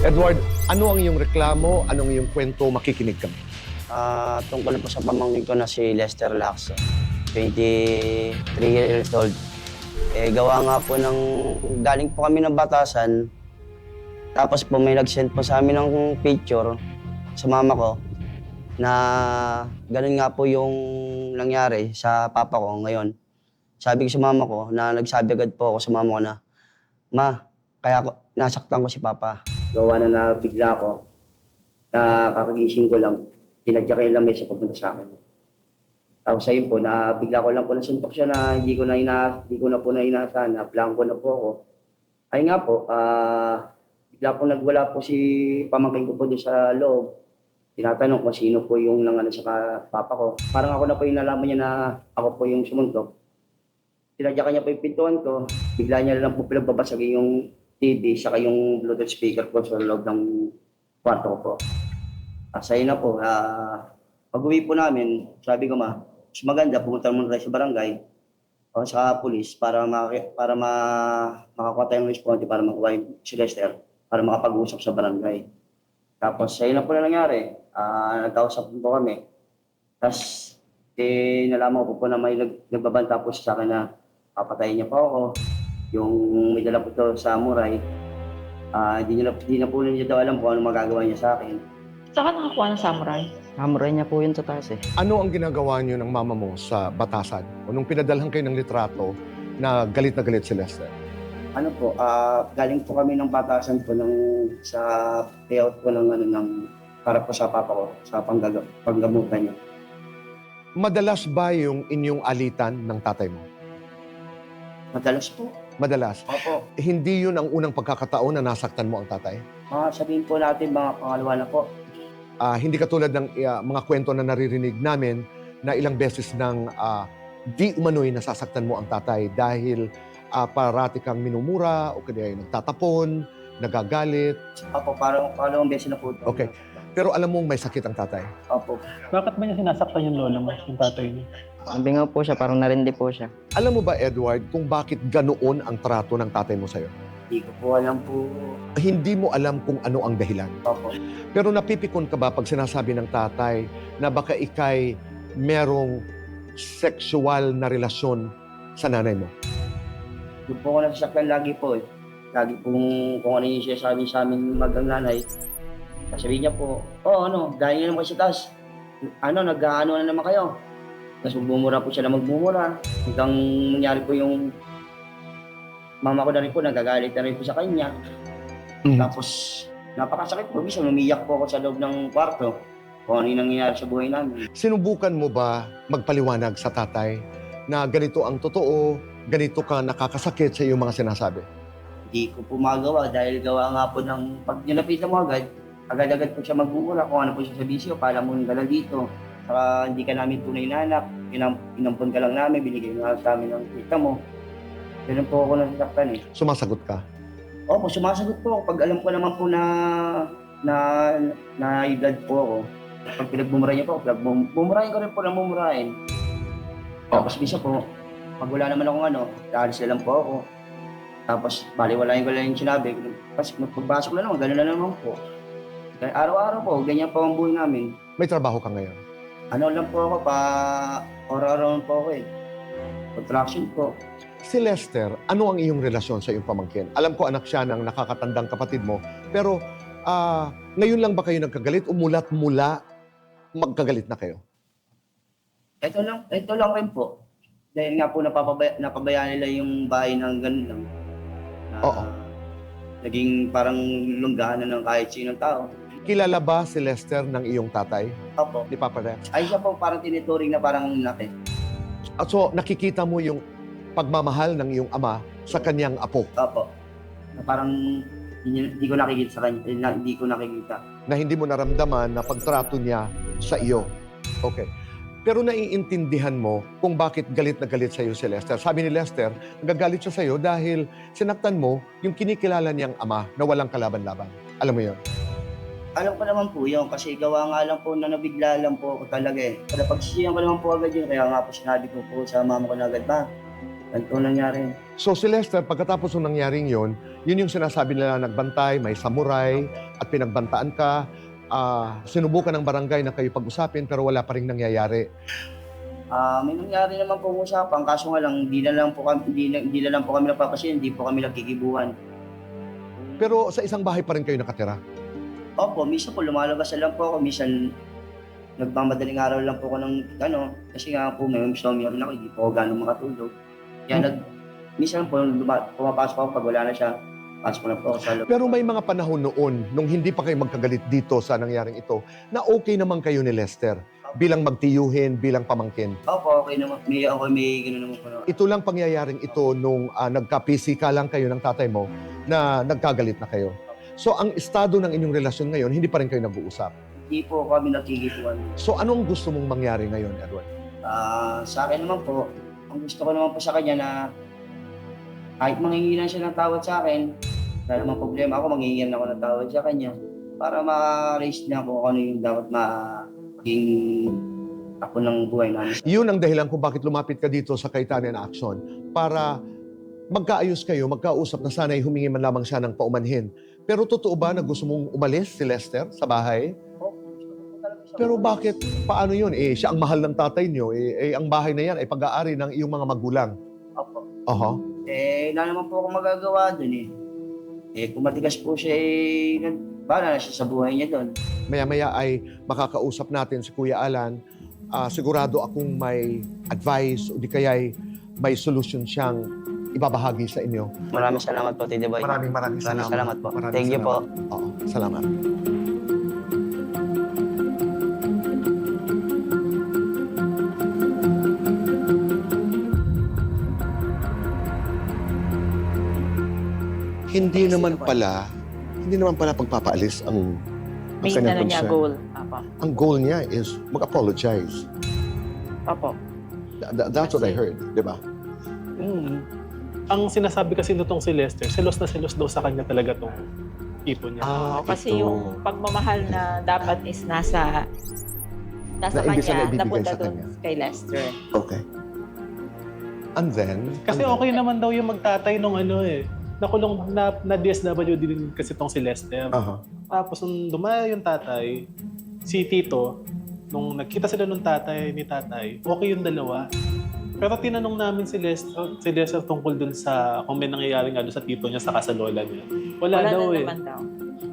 Edward, ano ang iyong reklamo? Anong iyong kwento? Makikinig kami. Tungkol po sa pamangkin ko na si Lester Lacson, 23 years old. Gawa nga po ng galing po kami ng Batasan, tapos po may nag-send po sa amin ng picture sa mama ko na ganun nga po yung nangyari sa papa ko ngayon. Sabi ko sa mama ko na nagsabi agad po ako sa mama ko na, "Ma, kaya ko, nasaktan ko si papa." Gawa na nabigla ko, na kakagising ko lang, tinadya kayo lang may sa papunta sa akin. Tapos ayun po, bigla ko lang po nasuntok siya na hindi ko na po na inaasahan, na blanco na po ako. Ay nga po, bigla po nagwala po si pamangkin ko po doon sa loob. Tinatanong kung sino po yung nangano sa papa ko. Parang ako na po yung nalaman niya na ako po yung sumuntok. Tinadya kanya po yung pintuan ko, bigla niya lang po pinagbabasagin yung TV saka yung Bluetooth speaker ko sa loob ng kwarto ko po. Asay na po, pag-uwi po namin, sabi ko mas maganda, pumunta muna tayo sa barangay o sa pulis para makakuha tayong responde para makuha si Lester para makapag-usap sa barangay. Tapos ayun na po na nangyari, nagkausap po kami. Tapos nalaman ko po na may nagbabanta po sa akin na papatayin niya po ako. Yung may dala po ito sa samurai, di na po niya daw alam kung ano magagawa niya sa akin. Saan ka nakakuha ng samurai? Samurai niya po yun sa taas eh. Ano ang ginagawa niyo ng mama mo sa Batasan? O nung pinadalhan kayo ng litrato na galit si Lester? Ano po, galing po kami ng Batasan po sa payout po para po sa papa ko, sa panggamutan niya. Madalas ba yung inyong alitan ng tatay mo? Madalas po. Madalas. Opo. Hindi yun ang unang pagkakataon na nasaktan mo ang tatay? Sabihin po natin mga pangalawa na po. Hindi katulad ng mga kwento na naririnig namin na ilang beses nang di umano'y nasasaktan mo ang tatay dahil parati kang minumura o kaya nagtatapon, nagagalit. Opo, parang pangalawang beses na po. Okay. Pero alam mong may sakit ang tatay. Opo. Bakit ba niya sinasaktan yung lolo mo, yung tatay niya? Sabi nga po siya, parang narindi po siya. Alam mo ba, Edward, kung bakit ganoon ang trato ng tatay mo sa'yo? Hindi ko po alam po. Hindi mo alam kung ano ang dahilan. Opo. Pero napipikon ka ba pag sinasabi ng tatay na baka ikay merong sexual na relasyon sa nanay mo? Doon po ako nasasaktan lagi po eh. Lagi pong kung ano yung siya sabi sa amin magang nanay. Sabihin niya po, dahil nga naman kasi taas. Nag-ano na naman kayo. Tapos magbumura po siya na magbumura. Hanggang nangyari po yung mama ko na rin po, nagagalit na rin po sa kanya. Tapos, napakasakit po. Minsan, umiyak po ako sa loob ng kwarto kung ano yung nangyayari sa buhay namin. Sinubukan mo ba magpaliwanag sa tatay na ganito ang totoo, ganito ka nakakasakit sa iyong mga sinasabi? Hindi ko po magawa dahil gawa nga po ng pag nilapitan mo agad-agad po siya magbumura kung ano po siya sa bisyo, pala mo yung dala dito. Saka hindi ka namin tunay na anak, inampon ka lang namin, binigay nga sa amin ng kita mo. Ganun po ako nasasaktan eh. Sumasagot ka? Opo, sumasagot po ako pag alam ko naman po na edad po ako. Pag pinagbumura niya po, bumurahin ko rin po ng bumurahin. Tapos bisa po, pag wala naman akong aalis na lang po ako. Tapos baliwalain ko lang yung sinabi. Tapos pagpasok na naman, gano'n na naman po. Araw-araw po, ganyan po ang buhay namin. May trabaho ka ngayon? Lang po ako, araw-araw po ako eh. Contraction po. Si Lester, ano ang iyong relasyon sa iyong pamangkin? Alam ko anak siya ng nakakatandang kapatid mo, pero ngayon lang ba kayo nagkagalit o mula magkagalit na kayo? Ito lang rin po. Dahil nga po napabayaan nila yung bahay ng ganun lang. Oo. Naging parang lunggahan na ng kahit sinong tao. Kilala ba si Lester ng iyong tatay, Opo. ni Papa Rex? Ay siya po parang tinituring na parang laki. So nakikita mo yung pagmamahal ng iyong ama sa kanyang apo Opo. Na parang hindi ko nakikita sa kanya. Hindi ko nakikita. na hindi mo naramdaman na pagtrato niya sa iyo. Okay. Pero naiintindihan mo kung bakit galit na galit sa iyo si Lester. Sabi ni Lester, nagagalit siya sa iyo dahil sinaktan mo yung kinikilala niyang ama na walang kalaban-laban. Alam mo yon? Alam ko naman po yun kasi gawa nga lang po na nabigla lang po ako talaga eh. Kaya pagsisiyan ko naman po agad yun. Kaya nga po sinabi ko po sa mama ko na agad, Ganito nangyari. So si Lester, pagkatapos ng nangyaring yun yung sinasabi nila nagbantay, may samurai, at pinagbantaan ka. Sinubukan ng barangay na kayo pag-usapin pero wala pa rin nangyayari. May nangyari naman po usapan, kaso nga lang, di na lang po kami napapasin, hindi po kami nagkikibuhan. Pero sa isang bahay pa rin kayo nakatira. Opo, minsan po lumalabas na lang po ako, minsan nagmamadaling araw lang po ako ng kasi nga po may insomnia rin ako, hindi po ako gano'ng makatulog. Kaya minsan po pumapasok ako pag wala na siya, pasok na po ako sa loob. Pero may mga panahon noon, nung hindi pa kayo magkagalit dito sa nangyaring ito, na okay naman kayo ni Lester bilang magtiyuhin, bilang pamangkin. Opo, okay naman. May gano'n naman po. Ito lang pangyayaring ito nung nagka-PCK lang kayo ng tatay mo na nagkagalit na kayo. So ang estado ng inyong relasyon ngayon, hindi pa rin kayo nag-uusap. Hindi po kami nagkikibuhan. So anong gusto mong mangyari ngayon, Edward? Sa akin naman po, ang gusto ko naman po sa kanya na kahit manghingi lang siya ng tawad sa akin, wala namang problema ako, manghingi ako ng tawad sa kanya para ma-raise niya ako kung ano yung dapat maging ako ng buhay namin. Yun ang dahilan kung bakit lumapit ka dito sa Kaitanen Action para magkaayos kayo, magkausap na sana'y humingi man lamang siya ng paumanhin. Pero totoo ba na gusto mong umalis si Lester sa bahay? Pero bakit? Paano yun? Siya ang mahal ng tatay niyo. Ang bahay na yan ay pag-aari ng iyong mga magulang. Opo. Aha. Wala naman po ako magagawa dun kung matigas po siya bahala na siya sa buhay niya dun. Maya-maya ay makakausap natin si Kuya Alan. Sigurado akong may advice o di kaya'y may solusyon siyang ibabahagi sa inyo. Maraming salamat po, Tito Boy. Maraming salamat po. Maraming Thank you po. salamat. Oo, salamat. Hindi naman pala pagpapaalis ang May kanyang niya concern. goal. Apo. Ang goal niya is mag-apologize. Opo. That's what I heard, di ba? Ang sinasabi kasi nitong si Lester, selos na selos daw sa kanya talaga tong ipon niya. Kasi ito. yung pagmamahal na dapat is nasa Na imbis na kanya, ibibigay napunta sa dun kanya. kay Lester. Okay. And then? Kasi okay naman daw yung magtatay nung nakulong na DSWD din kasi tong si Lester. Aha. Tapos nung dumaya yung tatay, si Tito, nung nagkita sila nung ni tatay, okay yung dalawa. Pero tinanong namin si Lester tungkol dun sa kung may nangyayari nga dun sa tito niya saka sa lola niya. Wala daw na naman daw.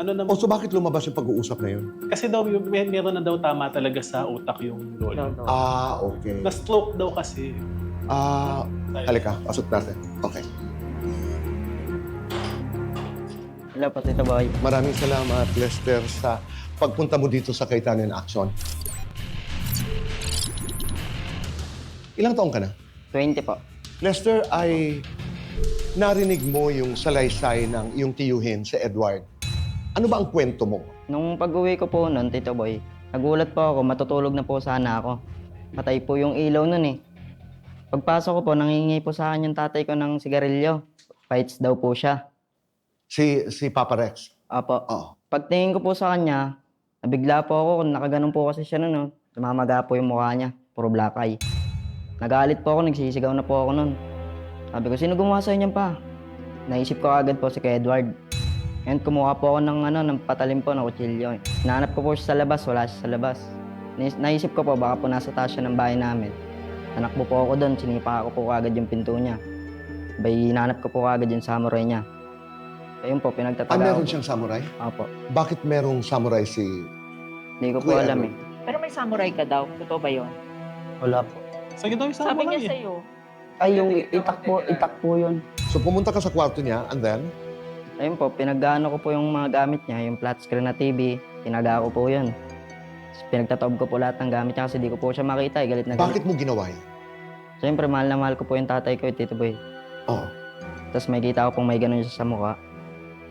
Ano naman? So bakit lumabas yung pag-uusap na yun? Kasi daw meron na daw tama talaga sa utak yung lola. No. Okay. Na-stroke daw kasi. Halika, pasok natin. Okay. Hello po, Tito Boy. Maraming salamat, Lester, sa pagpunta mo dito sa Kaitanen Action. Ilang taong ka na? 20 po. Lester, ay narinig mo yung salaysay ng iyong tiyuhin, si Edward. Ano ba ang kwento mo? Nung pag-uwi ko po noon, Tito Boy, nagulat po ako, matutulog na po sana ako. Patay po yung ilaw noon Pagpasok ko po, nangingi po sa akin yung tatay ko ng sigarilyo. Fights daw po siya. Si Papa Rex. Apo. Oo. Pagtingin ko po sa kanya, nabigla po ako, nakaganon po kasi siya noon. Namamaga po yung mukha niya, puro black eye. Nagalit po ako, nagsisigaw na po ako noon. Sabi ko, sino gumawa sa inyo pa? Naisip ko agad po si Kuya Edward. Ngayon kumuha po ako ng patalim po na kutsilyo. Hinahanap ko po siya sa labas, wala siya sa labas. Naisip ko po, baka po nasa taas siya ng bahay namin. Nanakbo po ako doon, sinipa ko po agad yung pinto niya. Hinahanap ko po agad yung samurai niya. Ayun po, pinagtataga Meron ko. siyang samurai? Opo. Bakit merong samurai si... Hindi ko po Kuya alam Edward? Pero may samurai ka daw. Totoo ba yun? Wala po. Sige daw yung Sabi samurai niya sa'yo. Ay, yung itak po yun. So pumunta ka sa kwarto niya, and then? Ayun po, pinagano ko po yung mga gamit niya, yung flat screen na TV, tinaga ko po yun. Tapos pinagtataob ko po lahat ng gamit niya kasi di ko po siya makita, galit na galit. Bakit mo ginawa yun? Siyempre, mahal na mahal ko po yung tatay ko, Tito Boy. Oo. Tapos may kita ko pong may ganun siya sa mukha.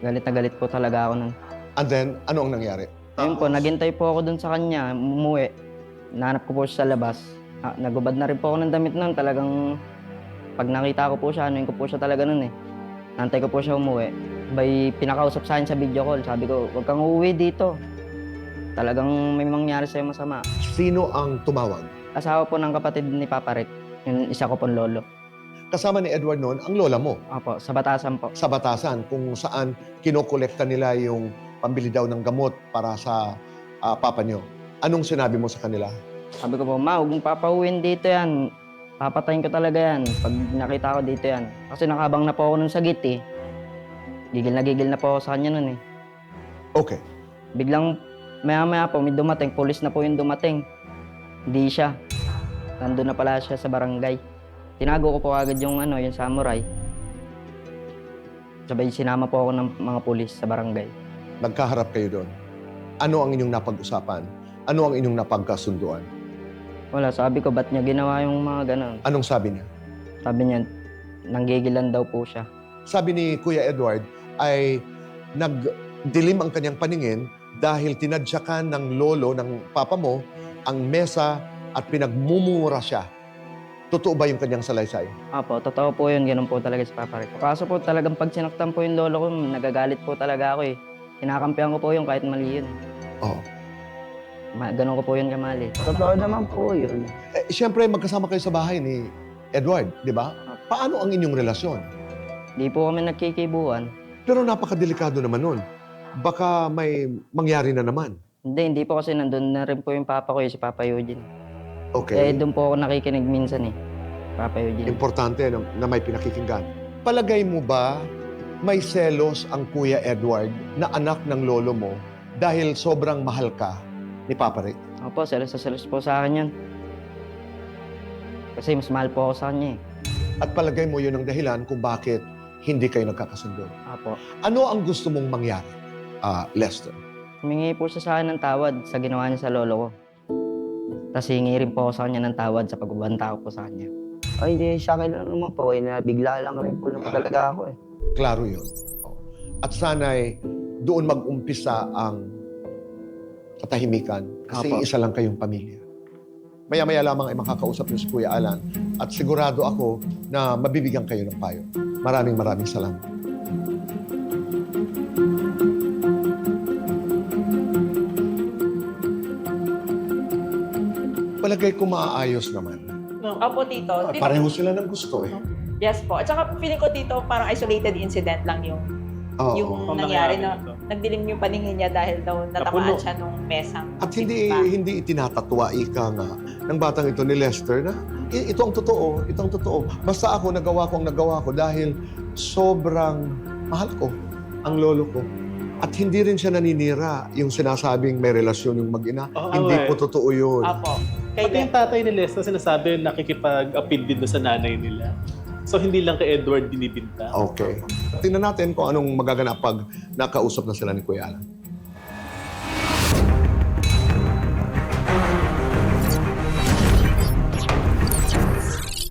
Galit na galit po talaga ako nun. And then, ano ang nangyari? Ayun po, naghintay po ako dun sa kanya, umuwi. Nahanap ko po siya sa labas. Nagubad na rin po ako ng damit nun, talagang pag nakita ko po siya, anuin ko po siya talaga nun Nantay ko po siya umuwi. Bay, pinakausap sa akin sa video call. Sabi ko, huwag kang uuwi dito. Talagang may mangyari sa'yo masama. Sino ang tumawag? Asawa po ng kapatid ni Papa Rick. Yung isa ko pong lolo. kasama ni Edward noon ang lola mo Opo, sa batasan po. sa batasan kung saan kinokolekta nila yung pambili daw ng gamot para sa papa nyo. Anong sinabi mo sa kanila? Sabi ko po, ma, huwag mong papauwiin dito yan. Papatayin ko talaga yan pag nakita ko dito yan. Kasi nakabang na po ako nun sa gate eh. Gigil na po ako sa kanya nun eh. Okay. Biglang maya-maya po, may dumating. Pulis na po yung dumating. Hindi siya. Nandun na pala siya sa barangay. Tinago ko po agad yung yung samurai. Sabay sinama po ako ng mga pulis sa barangay. Nagkaharap kayo doon. Ano ang inyong napag-usapan? Ano ang inyong napagkasunduan? Wala, sabi ko, ba't niya ginawa yung mga ganon? Anong sabi niya? Sabi niya, nanggigilan daw po siya. Sabi ni Kuya Edward ay nagdilim ang kanyang paningin dahil tinadyakan ng lolo ng papa mo ang mesa at pinagmumura siya. Totoo ba yung kanyang salaysay? Apo, totoo po yun. Ganun po talaga si Papa Rico. Kaso po talagang pag sinaktan po yung lolo ko, nagagalit po talaga ako eh. Kinakampihan ko po yun kahit mali yun. Oo. Ganun ko po yun kamali. Totoo naman po yun. Siyempre, magkasama kayo sa bahay ni Edward, di ba? Paano ang inyong relasyon? Di po kami nagkikibuan. Pero napakadelikado naman nun. Baka may mangyari na naman. Hindi po kasi nandun na rin po yung papa ko si Papa Eugene. Okay. Doon po ako nakikinig minsan eh. Papa Eugene. Importante na may pinakikinggan. Palagay mo ba may selos ang Kuya Edward na anak ng lolo mo dahil sobrang mahal ka ni Papa Rick? Opo, selos po sa akin yun. Kasi mas mahal po ako sa kanya eh. At palagay mo yun ang dahilan kung bakit hindi kayo nagkakasundo. Opo. Ano ang gusto mong mangyari, Lester? Humingi po siya sa akin ng tawad sa ginawa niya sa lolo ko. Tapos hingi rin po ako sa kanya ng tawad sa pagbabanta ko po sa kanya. Ay, hindi siya kailan naman po. Bigla lang rin po naman talaga ako eh. Klaro yun. Oh. At sana'y doon mag-umpisa ang katahimikan kasi Apo. isa lang kayong pamilya. Maya-maya lamang ay makakausap niyo si Kuya Alan at sigurado ako na mabibigyan kayo ng payo. Maraming salamat. Palagay ko maaayos naman. Opo, Tito. Tito, Pareho sila ng gusto eh. yes po. At saka feeling ko, Tito, parang isolated incident lang yung Oo. yung Ang nangyari na ito. nagdilim yung paningin niya dahil daw natamaan Napuno. siya nung mesang. At hindi pa. hindi itinatatwa ika nga ng batang ito ni Lester na ito ang totoo, ito ang totoo. Basta ako nagawa ko ang nagawa ko dahil sobrang mahal ko ang lolo ko. At hindi rin siya naninira yung sinasabing may relasyon yung mag-ina. Oo, Hindi eh. po totoo yun. Opo. Pati yung tatay ni Lester sinasabi nakikipag-appeal din doon sa nanay nila. So hindi lang kay Edward binibinta. Okay. Tingnan natin kung anong magaganap pag nakausap na sila ni Kuya Alan.